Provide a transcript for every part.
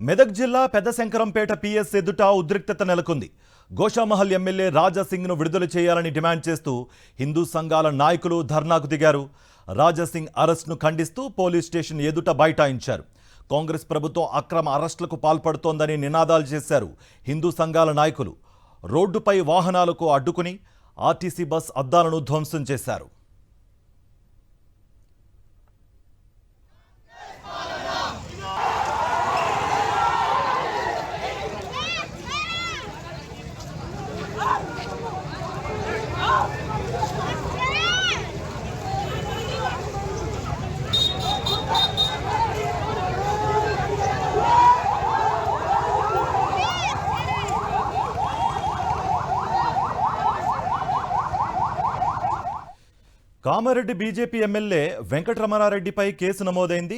మెదక్ జిల్లా పెద్దశంకరంపేట పిఎస్ ఎదుట ఉద్రిక్తత నెలకొంది. గోషామహల్ ఎమ్మెల్యే రాజాసింగ్ను విడుదల చేయాలని డిమాండ్ చేస్తూ హిందూ సంఘాల నాయకులు ధర్నాకు దిగారు. రాజాసింగ్ అరెస్ట్ను ఖండిస్తూ పోలీస్ స్టేషన్ ఎదుట బైఠాయించారు. కాంగ్రెస్ ప్రభుత్వం అక్రమ అరెస్టులకు పాల్పడుతోందని నినాదాలు చేశారు. హిందూ సంఘాల నాయకులు రోడ్డుపై వాహనాలకు అడ్డుకుని ఆర్టీసీ బస్ అద్దాలను ధ్వంసం చేశారు. కామారెడ్డి బీజేపీ ఎమ్మెల్యే వెంకటరమణారెడ్డిపై కేసు నమోదైంది.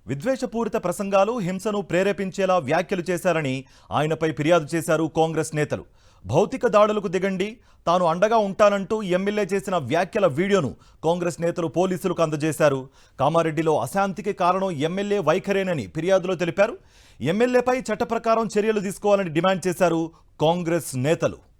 విద్వేషపూరిత ప్రసంగాలు, హింసను ప్రేరేపించేలా వ్యాఖ్యలు చేశారని ఆయనపై ఫిర్యాదు చేశారు కాంగ్రెస్ నేతలు. భౌతిక దాడులకు దిగండి, తాను అండగా ఉంటానంటూ ఎమ్మెల్యే చేసిన వ్యాఖ్యల వీడియోను కాంగ్రెస్ నేతలు పోలీసులకు అందజేశారు. కామారెడ్డిలో అశాంతికి కారణం ఎమ్మెల్యే వైఖరేనని ఫిర్యాదులో తెలిపారు. ఎమ్మెల్యేపై చట్ట ప్రకారం చర్యలు తీసుకోవాలని డిమాండ్ చేశారు కాంగ్రెస్ నేతలు.